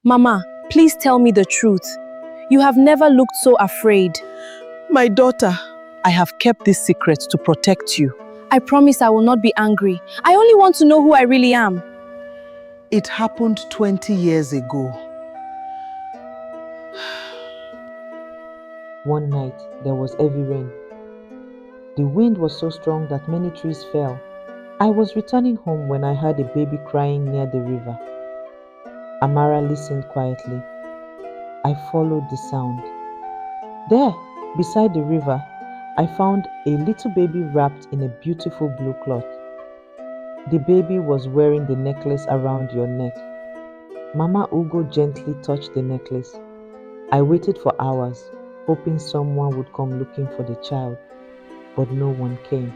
Mama, please tell me the truth. You have never looked so afraid. My daughter, I have kept this secret to protect you. I promise I will not be angry. I only want to know who I really am. It happened 20 years ago. One night, there was heavy rain. The wind was so strong that many trees fell. I was returning home when I heard a baby crying near the river. Amara listened quietly. I followed the sound. There, beside the river, I found a little baby wrapped in a beautiful blue cloth. The baby was wearing the necklace around your neck. Mama Ugo gently touched the necklace. I waited for hours, hoping someone would come looking for the child, but no one came.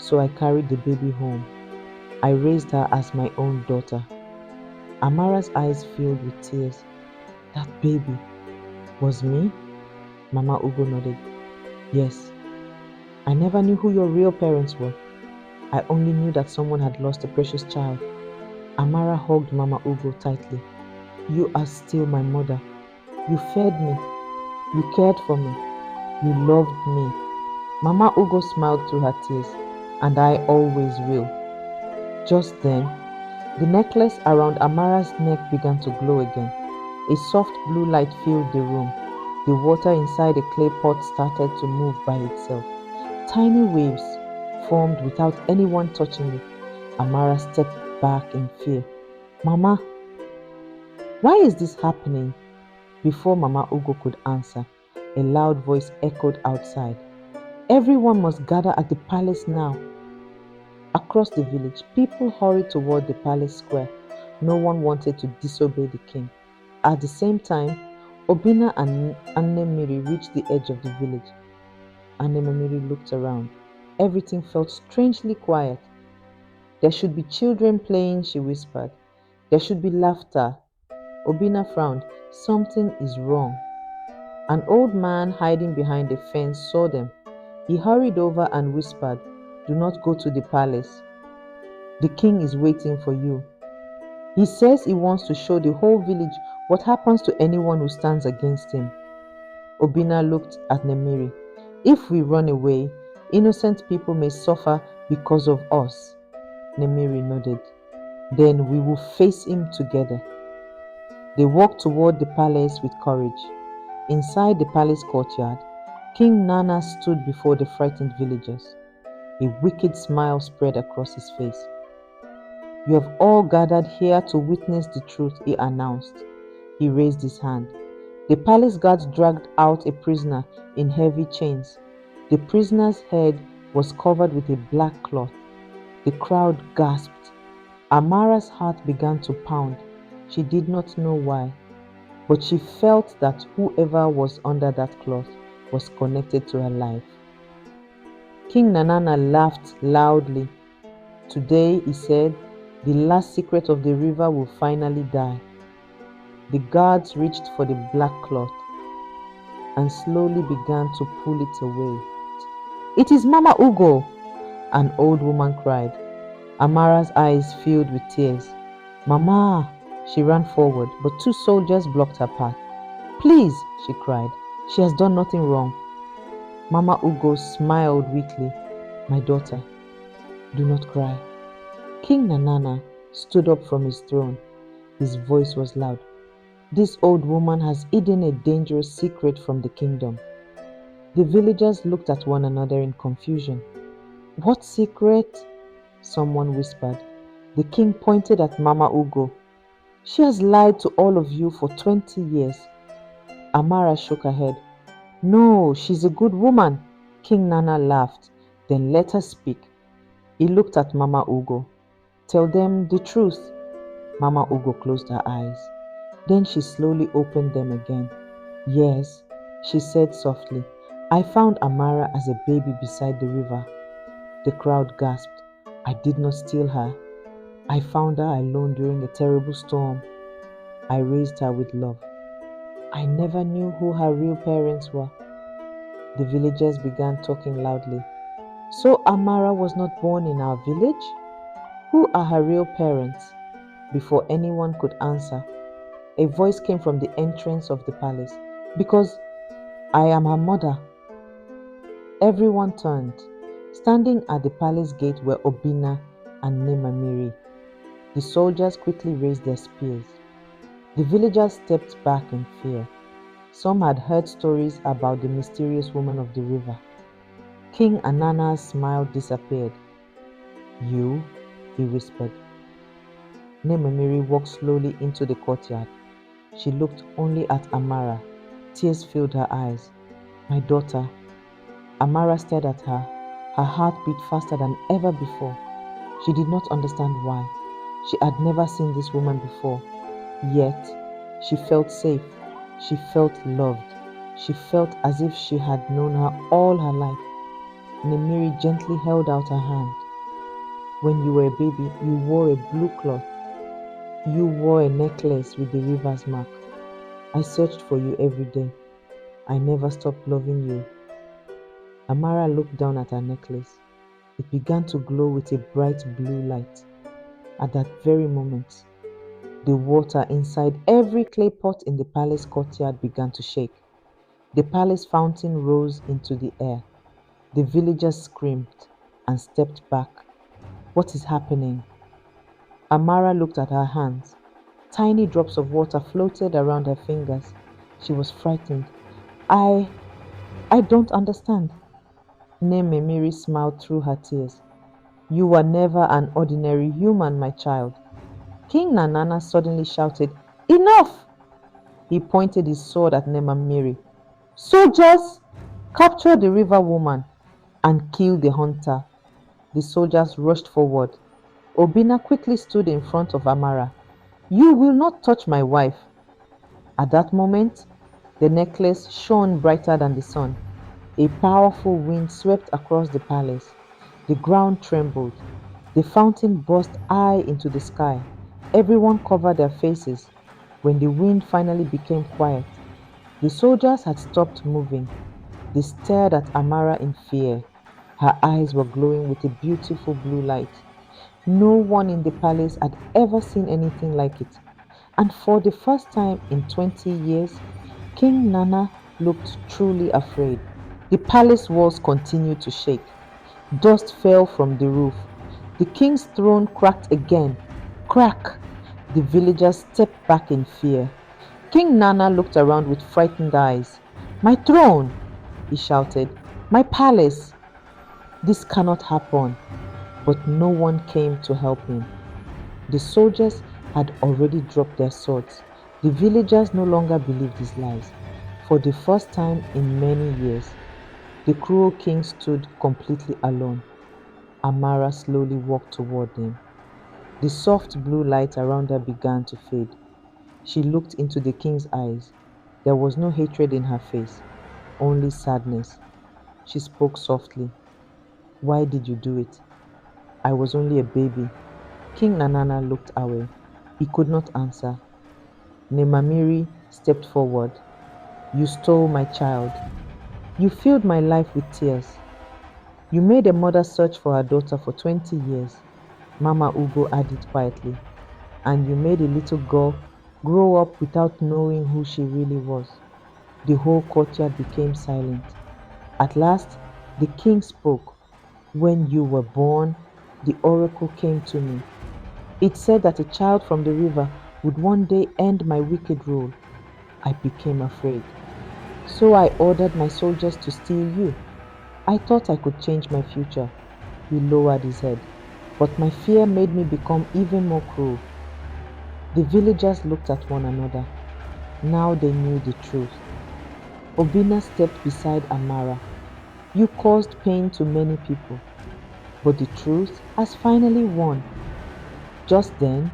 So I carried the baby home. I raised her as my own daughter. Amara's eyes filled with tears. That baby was me? Mama Ugo nodded. Yes. I never knew who your real parents were. I only knew that someone had lost a precious child. Amara hugged Mama Ugo tightly. You are still my mother. You fed me. You cared for me. You loved me. Mama Ugo smiled through her tears, and I always will. Just then, the necklace around Amara's neck began to glow again. A soft blue light filled the room. The water inside a clay pot started to move by itself. Tiny waves formed without anyone touching it. Amara stepped back in fear. Mama, why is this happening? Before Mama Ugo could answer, a loud voice echoed outside. Everyone must gather at the palace now. Across the village, people hurried toward the palace square. No one wanted to disobey the king. At the same time, Obina and Annemiri reached the edge of the village. Annemiri looked around. Everything felt strangely quiet. There should be children playing, she whispered. There should be laughter. Obina frowned. Something is wrong. An old man hiding behind a fence saw them. He hurried over and whispered, Do not go to the palace. The king is waiting for you. He says he wants to show the whole village what happens to anyone who stands against him. Obina looked at Nemiri. If we run away, innocent people may suffer because of us. Nemiri nodded. Then we will face him together. They walked toward the palace with courage. Inside the palace courtyard, King Nnanna stood before the frightened villagers. A wicked smile spread across his face. You have all gathered here to witness the truth, he announced. He raised his hand. The palace guards dragged out a prisoner in heavy chains. The prisoner's head was covered with a black cloth. The crowd gasped. Amara's heart began to pound. She did not know why, but she felt that whoever was under that cloth was connected to her life. King Nnanna laughed loudly. Today, he said, the last secret of the river will finally die. The guards reached for the black cloth and slowly began to pull it away. It is Mama Ugo, an old woman cried. Amara's eyes filled with tears. Mama, she ran forward, but two soldiers blocked her path. Please, she cried, she has done nothing wrong. Mama Ugo smiled weakly. My daughter, do not cry. King Nnanna stood up from his throne. His voice was loud. This old woman has hidden a dangerous secret from the kingdom. The villagers looked at one another in confusion. What secret? Someone whispered. The king pointed at Mama Ugo. She has lied to all of you for 20 years. Amara shook her head. No, she's a good woman. King Nnanna laughed. Then let her speak. He looked at Mama Ugo. Tell them the truth. Mama Ugo closed her eyes. Then she slowly opened them again. Yes, she said softly. I found Amara as a baby beside the river. The crowd gasped. I did not steal her. I found her alone during a terrible storm. I raised her with love. I never knew who her real parents were. The villagers began talking loudly. So Amara was not born in our village? Who are her real parents? Before anyone could answer, A voice came from the entrance of the palace. Because I am her mother. Everyone turned. Standing at the palace gate were Obina and Nnanna. The soldiers quickly raised their spears. The villagers stepped back in fear. Some had heard stories about the mysterious woman of the river. King Nnanna's smile disappeared. You, he whispered. Nnanna walked slowly into the courtyard. She looked only at Amara. Tears filled her eyes. My daughter. Amara stared at her. Her heart beat faster than ever before. She did not understand why. She had never seen this woman before. Yet, she felt safe. She felt loved. She felt as if she had known her all her life. Nnanna gently held out her hand. When you were a baby, you wore a blue cloth. You wore a necklace with the river's mark. I searched for you every day. I never stopped loving you. Amara looked down at her necklace. It began to glow with a bright blue light. At that very moment, the water inside every clay pot in the palace courtyard began to shake. The palace fountain rose into the air. The villagers screamed and stepped back. What is happening? Amara looked at her hands. Tiny drops of water floated around her fingers. She was frightened. I don't understand. Nnanna smiled through her tears. You were never an ordinary human, my child. King Nnanna suddenly shouted, Enough! He pointed his sword at Nnanna. Soldiers, capture the river woman and kill the hunter. The soldiers rushed forward. Obina quickly stood in front of Amara. You will not touch my wife. At that moment, the necklace shone brighter than the sun. A powerful wind swept across the palace. The ground trembled. The fountain burst high into the sky. Everyone covered their faces. When the wind finally became quiet, the soldiers had stopped moving. They stared at Amara in fear. Her eyes were glowing with a beautiful blue light. No one in the palace had ever seen anything like it. And for the first time in 20 years, King Nnanna looked truly afraid. The palace walls continued to shake. Dust fell from the roof. The king's throne cracked again. Crack! The villagers stepped back in fear. King Nnanna looked around with frightened eyes. My throne! He shouted. My palace! This cannot happen. But no one came to help him. The soldiers had already dropped their swords. The villagers no longer believed his lies. For the first time in many years, the cruel king stood completely alone. Amara slowly walked toward him. The soft blue light around her began to fade. She looked into the king's eyes. There was no hatred in her face, only sadness. She spoke softly. Why did you do it? I was only a baby. King Nnanna looked away. He could not answer. Nnanna stepped forward. You stole my child. You filled my life with tears. You made a mother search for her daughter for 20 years, Mama Ugo added quietly. And you made a little girl grow up without knowing who she really was. The whole courtyard became silent. At last, the king spoke. When you were born, the oracle came to me. It said that a child from the river would one day end my wicked rule. I became afraid. So I ordered my soldiers to steal you. I thought I could change my future. He lowered his head. But my fear made me become even more cruel. The villagers looked at one another. Now they knew the truth. Obina stepped beside Amara. You caused pain to many people. But the truth has finally won. Just then,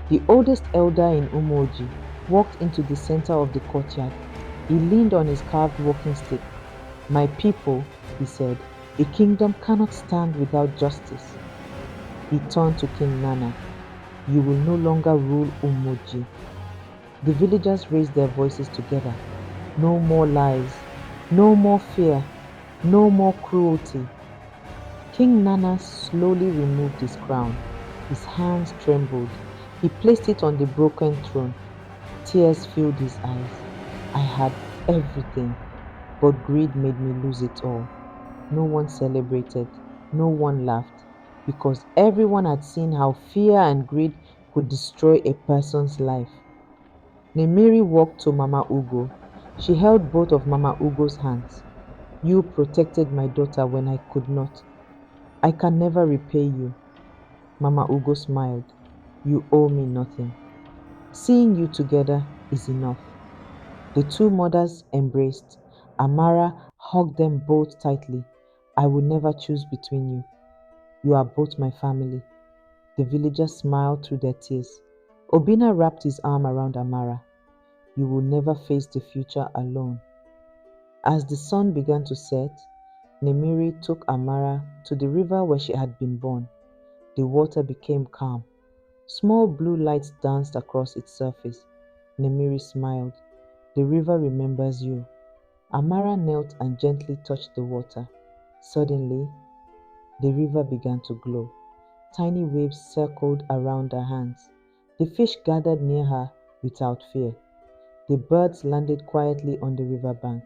the oldest elder in Umuoji walked into the center of the courtyard. He leaned on his carved walking stick. My people, he said, a kingdom cannot stand without justice. He turned to King Nnanna. You will no longer rule Umuoji. The villagers raised their voices together. No more lies, no more fear, no more cruelty. King Nnanna slowly removed his crown. His hands trembled. He placed it on the broken throne. Tears filled his eyes. I had everything, but greed made me lose it all. No one celebrated, no one laughed, because everyone had seen how fear and greed could destroy a person's life. Nemiri walked to Mama Ugo. She held both of Mama Ugo's hands. You protected my daughter when I could not. I can never repay you. Mama Ugo smiled. You owe me nothing. Seeing you together is enough. The two mothers embraced. Amara hugged them both tightly. I will never choose between you. You are both my family. The villagers smiled through their tears. Obina wrapped his arm around Amara. You will never face the future alone. As the sun began to set, Nemiri took Amara to the river where she had been born. The water became calm. Small blue lights danced across its surface. Nemiri smiled. The river remembers you. Amara knelt and gently touched the water. Suddenly, the river began to glow. Tiny waves circled around her hands. The fish gathered near her without fear. The birds landed quietly on the river bank.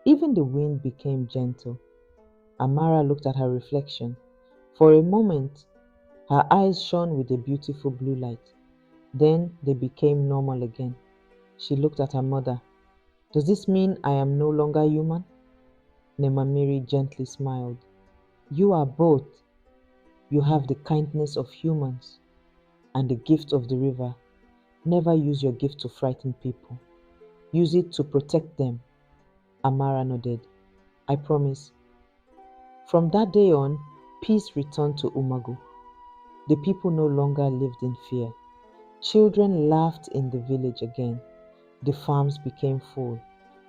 Even the wind became gentle. Amara looked at her reflection. For a moment, her eyes shone with a beautiful blue light. Then they became normal again. She looked at her mother. Does this mean I am no longer human? Nemamiri gently smiled. You are both. You have the kindness of humans and the gift of the river. Never use your gift to frighten people. Use it to protect them. Amara nodded. I promise. From that day on, peace returned to Umagu. The people no longer lived in fear. Children laughed in the village again. The farms became full.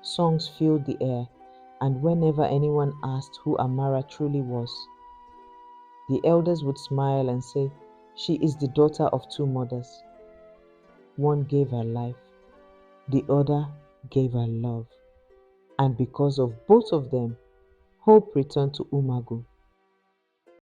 Songs filled the air, and whenever anyone asked who Amara truly was, the elders would smile and say, she is the daughter of two mothers. One gave her life, the other gave her love. And because of both of them, hope returned to Umagu.